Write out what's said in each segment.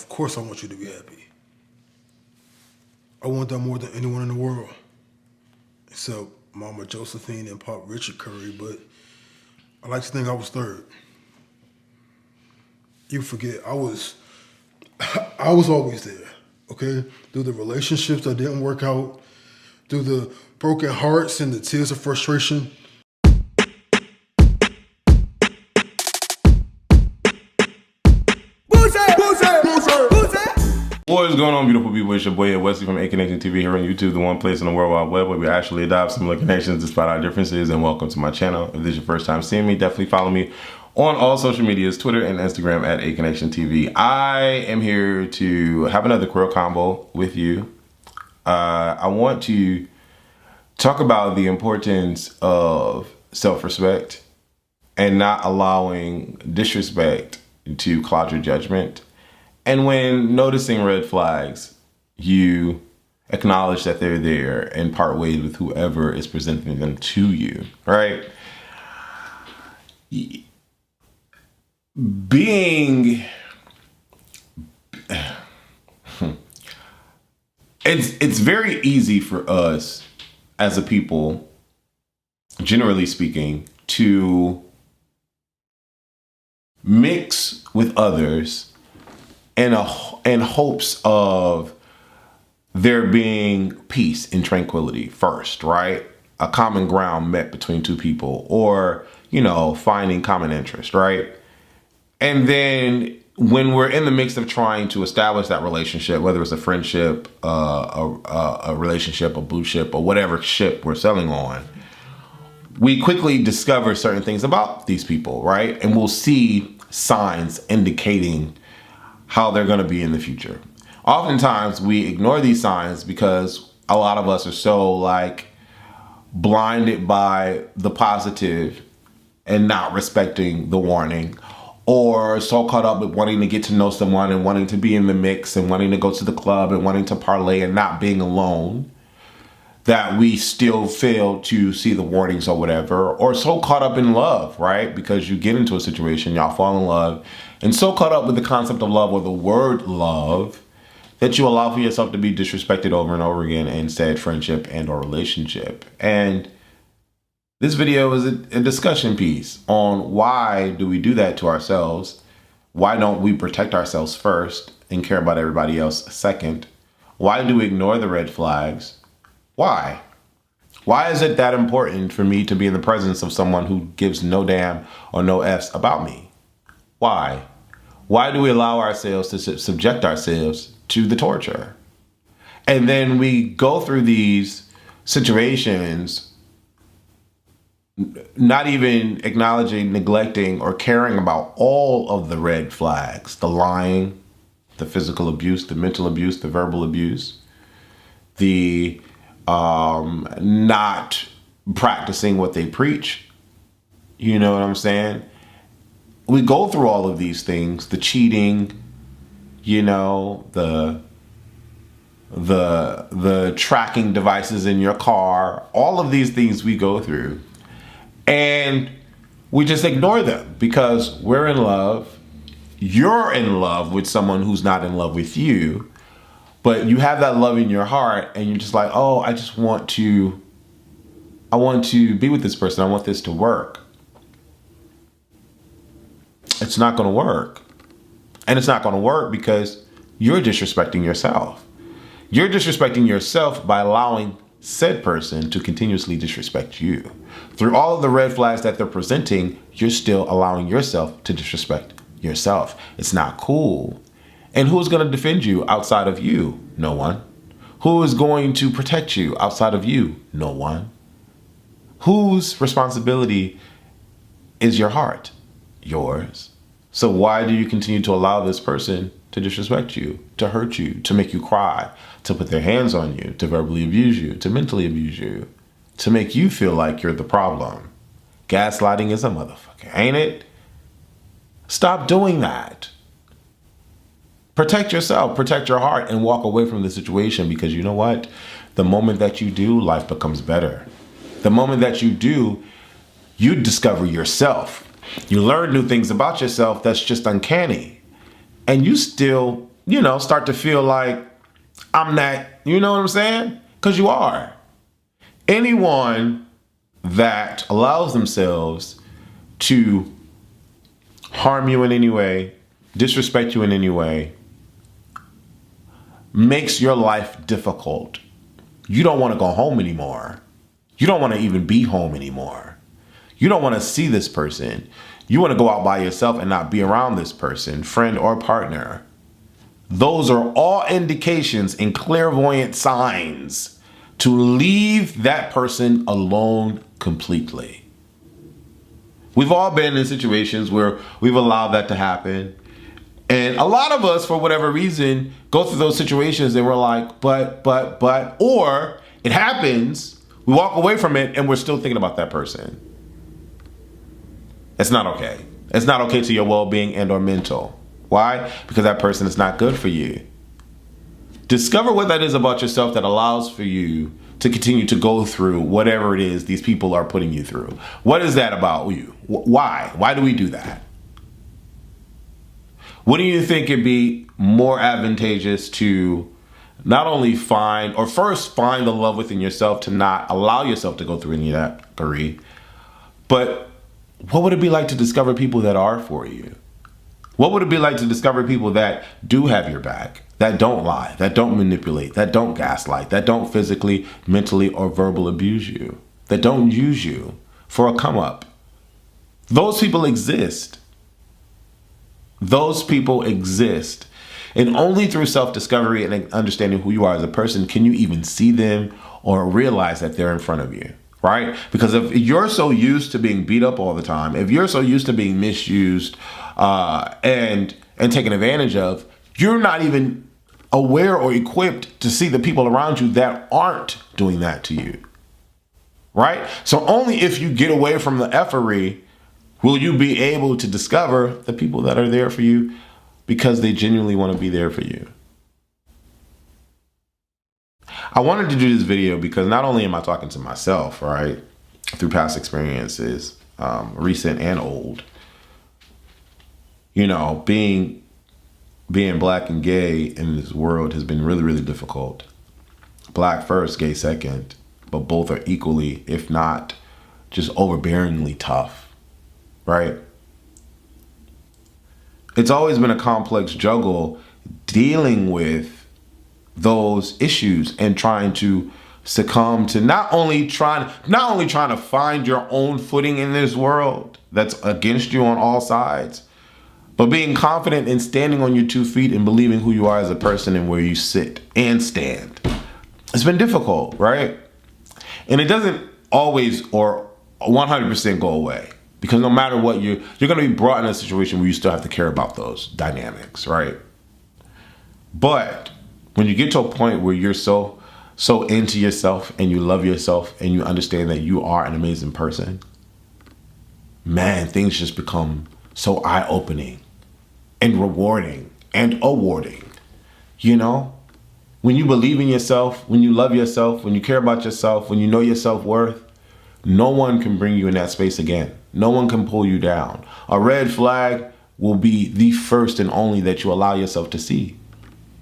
Of course I want you to be happy. I want that more than anyone in the world. Except Mama Josephine and Pop Richard Curry, but I like to think I was third. You forget, I was always there, okay? Through the relationships that didn't work out, through the broken hearts and the tears of frustration. What is going on, beautiful people? It's your boy Wesley from A Connection TV here on YouTube, the one place in the World Wide Web where we actually adopt similar connections despite our differences. And welcome to my channel. If this is your first time seeing me, definitely follow me on all social medias, Twitter and Instagram at A Connection TV. I am here to have another queer convo with you. I want to talk about the importance of self-respect and not allowing disrespect to cloud your judgment. And when noticing red flags, you acknowledge that they're there and part ways with whoever is presenting them to you, right? It's very easy for us as a people, generally speaking, to mix with others in hopes of there being peace and tranquility first, right? A common ground met between two people, or, finding common interest, right? And then when we're in the mix of trying to establish that relationship, whether it's a friendship, a relationship, a blue ship, or whatever ship we're sailing on, we quickly discover certain things about these people, right? And we'll see signs indicating how they're going to be in the future. Oftentimes we ignore these signs because a lot of us are so blinded by the positive and not respecting the warning, or so caught up with wanting to get to know someone and wanting to be in the mix and wanting to go to the club and wanting to parlay and not being alone, that we still fail to see the warnings or whatever, or so caught up in love, right? Because you get into a situation, y'all fall in love, and so caught up with the concept of love or the word love that you allow for yourself to be disrespected over and over again in said friendship and or relationship. And this video is a discussion piece on why do we do that to ourselves? Why don't we protect ourselves first and care about everybody else second? Why do we ignore the red flags? Why? Why is it that important for me to be in the presence of someone who gives no damn or no F's about me? Why? Why do we allow ourselves to subject ourselves to the torture? And then we go through these situations not even acknowledging, neglecting, or caring about all of the red flags: the lying, the physical abuse, the mental abuse, the verbal abuse, the not practicing what they preach. You know what I'm saying? We go through all of these things, the cheating, the tracking devices in your car, all of these things we go through, and we just ignore them because we're in love. You're in love with someone who's not in love with you. But you have that love in your heart and you're just like, oh, I want to be with this person. I want this to work. It's not going to work. And it's not going to work because you're disrespecting yourself. You're disrespecting yourself by allowing said person to continuously disrespect you. Through all of the red flags that they're presenting, you're still allowing yourself to disrespect yourself. It's not cool. And who's going to defend you outside of you? No one. Who is going to protect you outside of you? No one. Whose responsibility is your heart? Yours. So why do you continue to allow this person to disrespect you, to hurt you, to make you cry, to put their hands on you, to verbally abuse you, to mentally abuse you, to make you feel like you're the problem? Gaslighting is a motherfucker, ain't it? Stop doing that. Protect yourself, protect your heart, and walk away from the situation, because you know what? The moment that you do, life becomes better. The moment that you do, you discover yourself. You learn new things about yourself that's just uncanny. And you still start to feel like I'm that, you know what I'm saying? Because you are. Anyone that allows themselves to harm you in any way, disrespect you in any way, makes your life difficult. You don't want to go home anymore. You don't want to even be home anymore. You don't want to see this person. You want to go out by yourself and not be around this person, friend or partner. Those are all indications and clairvoyant signs to leave that person alone completely. We've all been in situations where we've allowed that to happen. And a lot of us, for whatever reason, go through those situations and we're like, but, or it happens, we walk away from it and we're still thinking about that person. It's not okay. It's not okay to your well-being and or mental. Why? Because that person is not good for you. Discover what that is about yourself that allows for you to continue to go through whatever it is these people are putting you through. What is that about you? Why? Why do we do that? Wouldn't you think it'd be more advantageous to not only find the love within yourself to not allow yourself to go through any of that grief, but what would it be like to discover people that are for you? What would it be like to discover people that do have your back, that don't lie, that don't manipulate, that don't gaslight, that don't physically, mentally, or verbal abuse you, that don't use you for a come up? Those people exist. Those people exist. And only through self-discovery and understanding who you are as a person can you even see them or realize that they're in front of you, right? Because if you're so used to being beat up all the time, if you're so used to being misused and taken advantage of, you're not even aware or equipped to see the people around you that aren't doing that to you, right? So only if you get away from the effery will you be able to discover the people that are there for you because they genuinely want to be there for you. I wanted to do this video because not only am I talking to myself, right, through past experiences, recent and old, being black and gay in this world has been really, really difficult. Black first, gay second, but both are equally, if not just overbearingly tough. Right? It's always been a complex juggle dealing with those issues and trying to succumb to not only trying to find your own footing in this world that's against you on all sides, but being confident and standing on your 2 feet and believing who you are as a person and where you sit and stand. It's been difficult, right? And it doesn't always or 100% go away. Because no matter what, you're going to be brought in a situation where you still have to care about those dynamics, right? But when you get to a point where you're so into yourself and you love yourself and you understand that you are an amazing person, man, things just become so eye-opening and rewarding and awarding. When you believe in yourself, when you love yourself, when you care about yourself, when you know your self-worth, no one can bring you in that space again. No one can pull you down. A red flag will be the first and only that you allow yourself to see.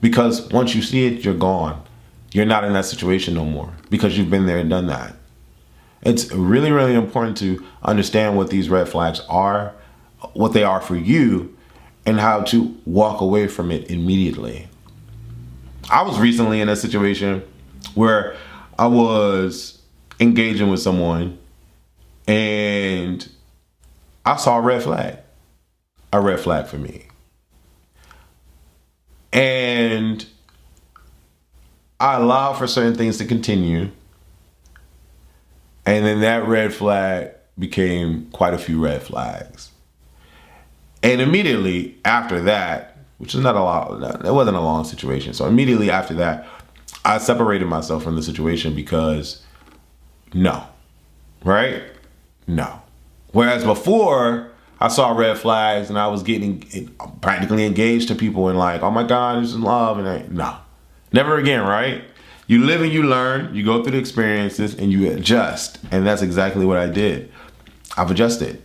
Because once you see it, you're gone. You're not in that situation no more because you've been there and done that. It's really, really important to understand what these red flags are, what they are for you, and how to walk away from it immediately. I was recently in a situation where I was engaging with someone and I saw a red flag for me. And I allowed for certain things to continue. And then that red flag became quite a few red flags. And immediately after that, which is not a lot, it wasn't a long situation. So immediately after that, I separated myself from the situation because no, right? No. Whereas before, I saw red flags and I was getting practically engaged to people and like, oh my God, this is love. And no, never again, right? You live and you learn, you go through the experiences and you adjust. And that's exactly what I did. I've adjusted.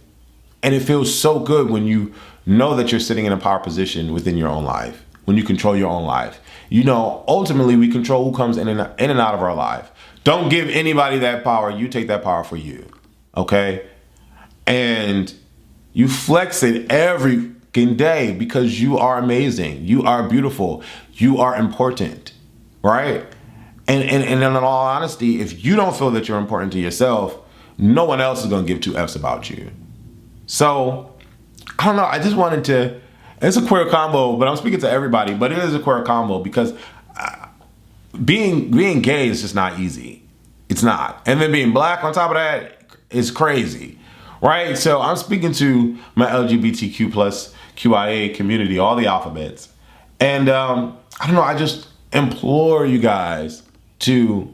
And it feels so good when you know that you're sitting in a power position within your own life when you control your own life. You know, ultimately we control who comes in and out of our life. Don't give anybody that power. You take that power for you. Okay? And you flex it every day because you are amazing. You are beautiful. You are important. Right? And in all honesty, if you don't feel that you're important to yourself, no one else is going to give two F's about you. So, I don't know. I just wanted to, it's a queer combo, but I'm speaking to everybody, but it is a queer combo because being gay is just not easy. It's not. And then being black on top of that is crazy. Right? So I'm speaking to my LGBTQ plus QIA community, all the alphabets. And I don't know, I just implore you guys to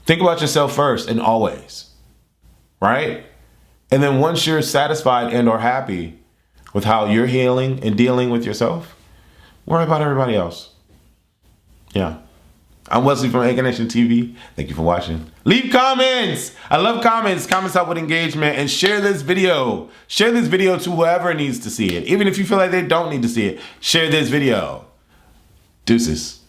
think about yourself first and always. Right? And then once you're satisfied and or happy with how you're healing and dealing with yourself, worry about everybody else. Yeah. I'm Wesley from AK Nation TV. Thank you for watching. Leave comments. I love comments. Comments help with engagement. And share this video. Share this video to whoever needs to see it. Even if you feel like they don't need to see it, share this video. Deuces.